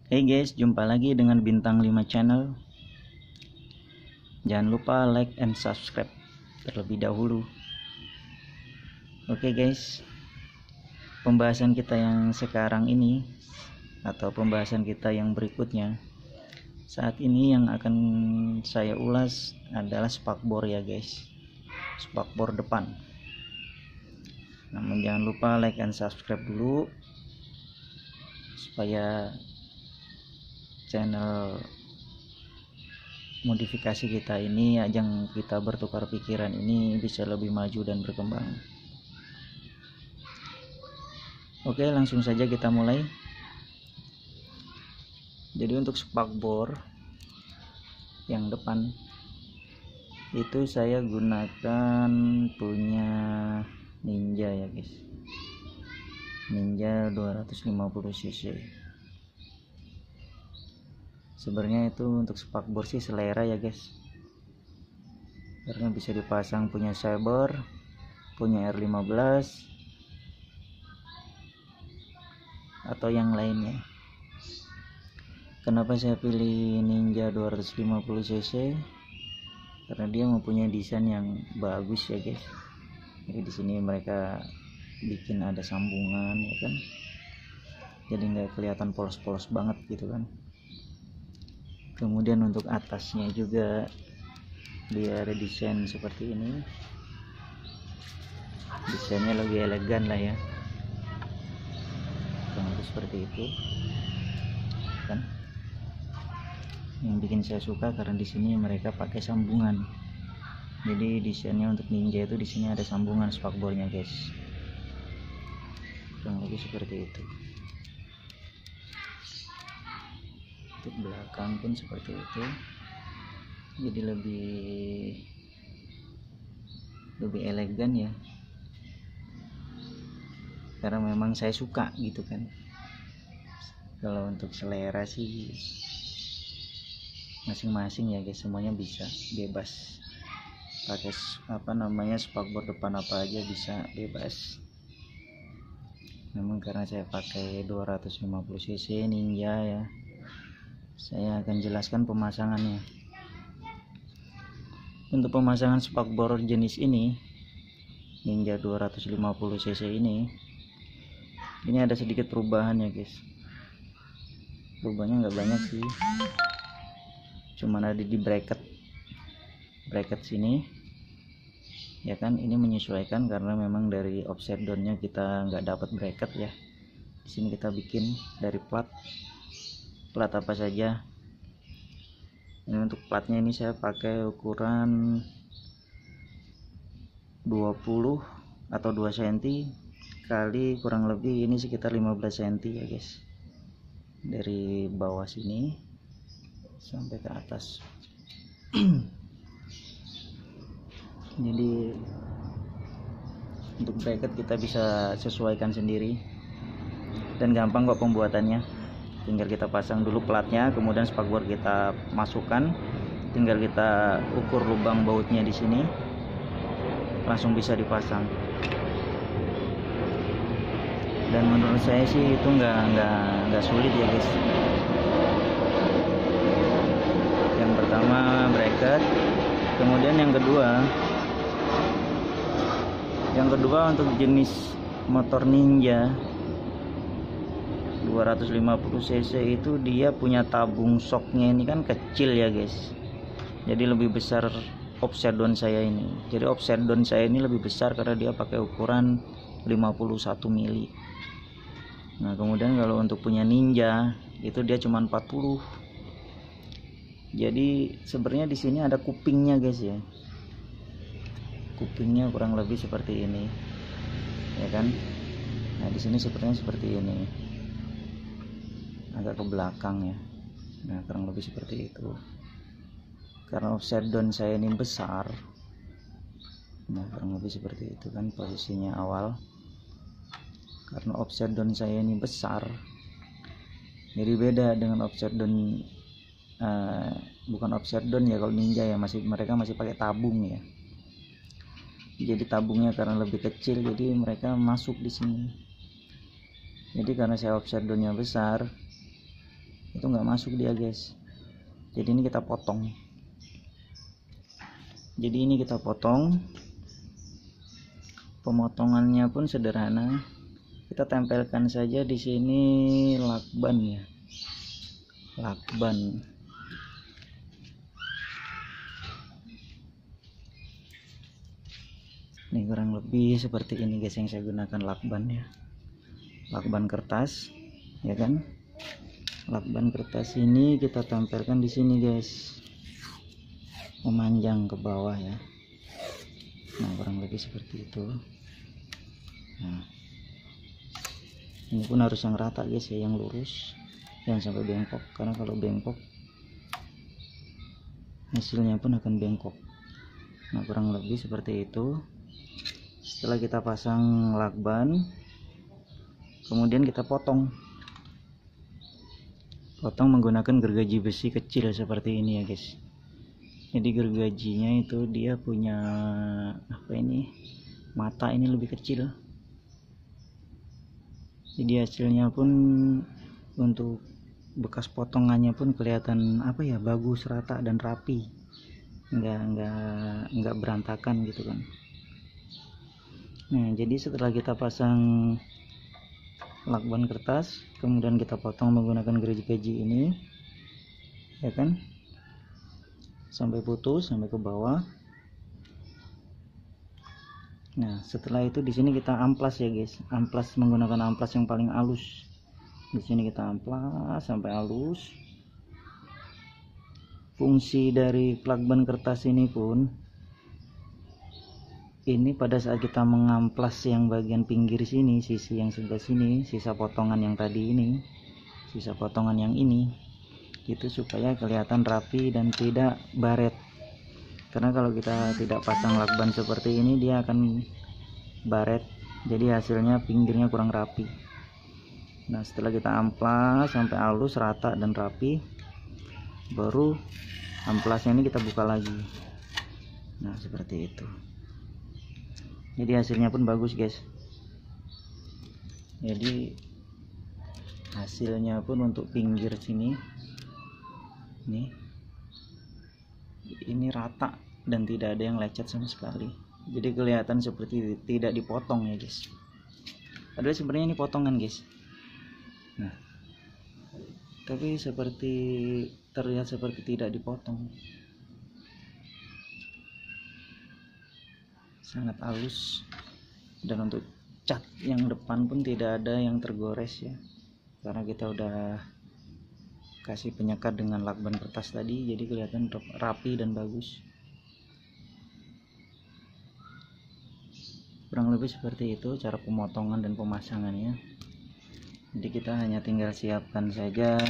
Hey guys, jumpa lagi dengan Bintang 5 Channel. Jangan lupa like and subscribe terlebih dahulu. Oke guys, pembahasan kita yang sekarang ini atau pembahasan kita yang berikutnya, saat ini yang akan saya ulas adalah spakbor ya guys, spakbor depan. Namun jangan lupa like and subscribe dulu supaya channel modifikasi kita ini, ajang kita bertukar pikiran ini bisa lebih maju dan berkembang. Oke, langsung saja kita mulai. Jadi untuk spakbor yang depan itu saya gunakan punya Ninja ya guys, Ninja 250 cc. Sebenarnya itu untuk spakbor sih selera ya guys, karena bisa dipasang punya Saber, punya R15 atau yang lainnya. Kenapa saya pilih Ninja 250 cc? Karena dia mempunyai desain yang bagus ya guys. Jadi di sini mereka bikin ada sambungan ya kan, jadi nggak kelihatan polos-polos banget gitu kan. Kemudian untuk atasnya juga dia ada desain seperti ini, desainnya lebih elegan lah ya, seperti itu kan. Yang bikin saya suka karena di sini mereka pakai sambungan. Jadi desainnya untuk Ninja itu di sini ada sambungan spakbornya guys, kurang lebih seperti itu. Untuk belakang pun seperti itu, jadi lebih elegan ya, karena memang saya suka gitu kan. Kalau untuk selera sih masing-masing ya guys, semuanya bisa bebas pakai spakbor depan apa aja bisa bebas. Namun karena saya pakai 250 cc Ninja ya, saya akan jelaskan pemasangannya. Untuk pemasangan spakbor jenis ini, Ninja 250 cc ini ada sedikit perubahan ya guys. Perubahannya nggak banyak sih, cuman ada di bracket sini ya kan. Ini menyesuaikan karena memang dari offset downnya kita nggak dapat bracket ya. Di sini kita bikin dari plat apa saja. Ini untuk platnya ini saya pakai ukuran 20 atau 2 cm kali kurang lebih ini sekitar 15 cm ya guys, dari bawah sini sampai ke atas. Jadi untuk bracket kita bisa sesuaikan sendiri dan gampang kok pembuatannya. Tinggal kita pasang dulu platnya, kemudian spakbor kita masukkan, tinggal kita ukur lubang bautnya di sini, langsung bisa dipasang. Dan menurut saya sih itu nggak sulit ya guys. Yang pertama bracket, kemudian yang kedua untuk jenis motor Ninja 250 cc itu dia punya tabung shocknya ini kan kecil ya guys, jadi lebih besar offset down saya ini. Jadi offset down saya ini lebih besar karena dia pakai ukuran 51 mili. Nah kemudian kalau untuk punya Ninja itu dia cuma 40. Jadi sebenarnya di sini ada kupingnya guys ya, kupingnya kurang lebih seperti ini ya kan. Nah di sini sepertinya seperti ini, agak ke belakang ya. Nah kurang lebih seperti itu karena offset down saya ini besar. Nah kurang lebih seperti itu kan posisinya awal, karena offset down saya ini besar. Jadi beda dengan offset down bukan offset down ya kalau Ninja ya, mereka masih pakai tabung ya. Jadi tabungnya karena lebih kecil jadi mereka masuk di sini. Jadi karena saya offset downnya besar, itu nggak masuk dia guys. Jadi ini kita potong. Pemotongannya pun sederhana. Kita tempelkan saja di sini lakban ya. Lakban. Ini kurang lebih seperti ini guys yang saya gunakan lakban ya. Lakban kertas, ya kan? Lakban kertas ini kita tempelkan di sini guys. Memanjang ke bawah ya. Nah, kurang lebih seperti itu. Nah, ini pun harus yang rata guys ya, yang lurus, jangan sampai bengkok, karena kalau bengkok hasilnya pun akan bengkok. Nah, kurang lebih seperti itu. Setelah kita pasang lakban, kemudian kita potong menggunakan gergaji besi kecil seperti ini ya guys. Jadi gergajinya itu dia punya apa ini, mata ini lebih kecil, jadi hasilnya pun untuk bekas potongannya pun kelihatan apa ya, bagus, rata dan rapi, nggak berantakan gitu kan. Nah, jadi setelah kita pasang lakban kertas, kemudian kita potong menggunakan gergaji ini, ya kan, sampai putus, sampai ke bawah. Nah, setelah itu di sini kita amplas ya guys, amplas menggunakan amplas yang paling halus. Di sini kita amplas sampai halus. Fungsi dari lakban kertas ini pun, ini pada saat kita mengamplas yang bagian pinggir sini, sisi yang sebelah sini, sisa potongan yang tadi ini, sisa potongan yang ini, itu supaya kelihatan rapi dan tidak baret. Karena kalau kita tidak pasang lakban seperti ini, dia akan baret, jadi hasilnya pinggirnya kurang rapi. Nah, setelah kita amplas sampai halus, rata dan rapi, baru amplasnya ini kita buka lagi. Nah, seperti itu. Jadi hasilnya pun bagus guys. Jadi hasilnya pun untuk pinggir sini nih, ini rata dan tidak ada yang lecet sama sekali. Jadi kelihatan seperti tidak dipotong ya guys. Padahal sebenarnya ini potongan guys. Nah, tapi seperti terlihat seperti tidak dipotong. Sangat halus, dan untuk cat yang depan pun tidak ada yang tergores ya, karena kita udah kasih penyekat dengan lakban kertas tadi, jadi kelihatan rapi dan bagus. Kurang lebih seperti itu cara pemotongan dan pemasangannya. Jadi kita hanya tinggal siapkan saja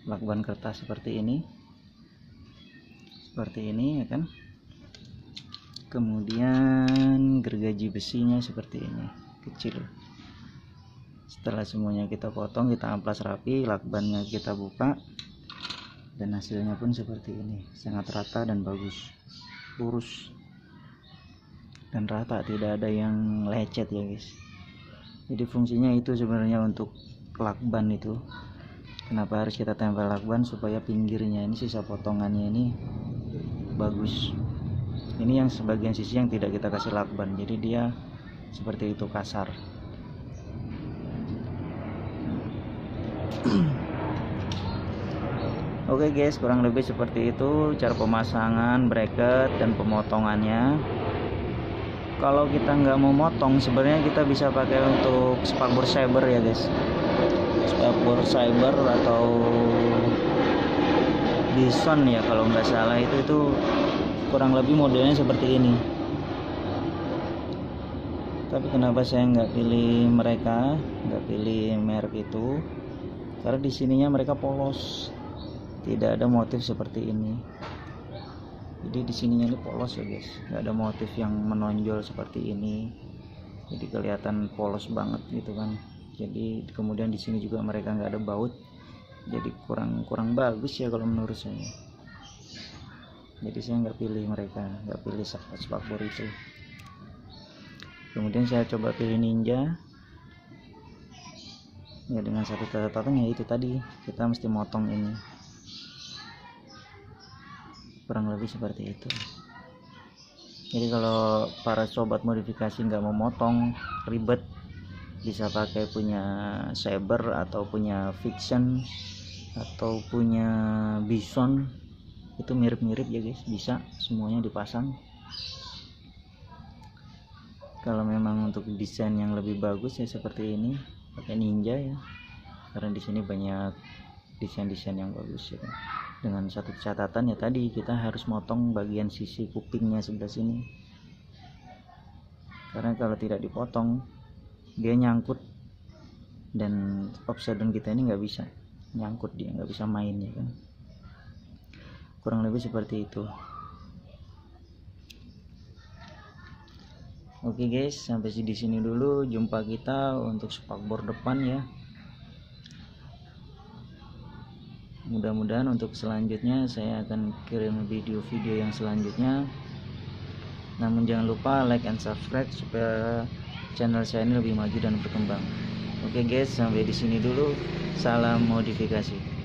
lakban kertas seperti ini ya kan. Kemudian gergaji besinya seperti ini, kecil. Setelah semuanya kita potong, kita amplas rapi, lakbannya kita buka, dan hasilnya pun seperti ini, sangat rata dan bagus, lurus dan rata, tidak ada yang lecet ya guys. Jadi fungsinya itu sebenarnya untuk lakban itu. Kenapa harus kita tempel lakban? Supaya pinggirnya ini, sisa potongannya ini bagus. Ini yang sebagian sisi yang tidak kita kasih lakban, jadi dia seperti itu, kasar. Oke guys, kurang lebih seperti itu cara pemasangan bracket dan pemotongannya. Kalau kita nggak mau motong, sebenarnya kita bisa pakai untuk spakbor saber ya guys, spakbor saber atau bison ya kalau nggak salah, itu kurang lebih modelnya seperti ini. Tapi kenapa saya nggak pilih mereka, nggak pilih merek itu, karena di sininya mereka polos, tidak ada motif seperti ini. Jadi di sininya ini polos ya guys, nggak ada motif yang menonjol seperti ini, jadi kelihatan polos banget gitu kan. Jadi kemudian di sini juga mereka nggak ada baut, jadi kurang bagus ya kalau menurut saya. Jadi saya nggak pilih mereka, nggak pilih spakbor itu. Kemudian saya coba pilih Ninja. Ya dengan satu catatan ya itu tadi, kita mesti motong ini, kurang lebih seperti itu. Jadi kalau para sobat modifikasi nggak mau motong ribet, bisa pakai punya Saber atau punya Vixen atau punya Bison, itu mirip-mirip ya guys, bisa semuanya dipasang. Kalau memang untuk desain yang lebih bagus ya seperti ini, pakai Ninja ya, karena di sini banyak desain-desain yang bagus ya. Dengan satu catatan ya tadi, kita harus motong bagian sisi kupingnya sebelah sini, karena kalau tidak dipotong dia nyangkut dan Obsidian kita ini nggak bisa nyangkut, dia nggak bisa main ya kan. Kurang lebih seperti itu. Oke guys, sampai di sini dulu jumpa kita untuk spakbor depan ya. Mudah-mudahan untuk selanjutnya saya akan kirim video-video yang selanjutnya. Namun jangan lupa like and subscribe supaya channel saya ini lebih maju dan berkembang. Oke guys, sampai di sini dulu. Salam modifikasi.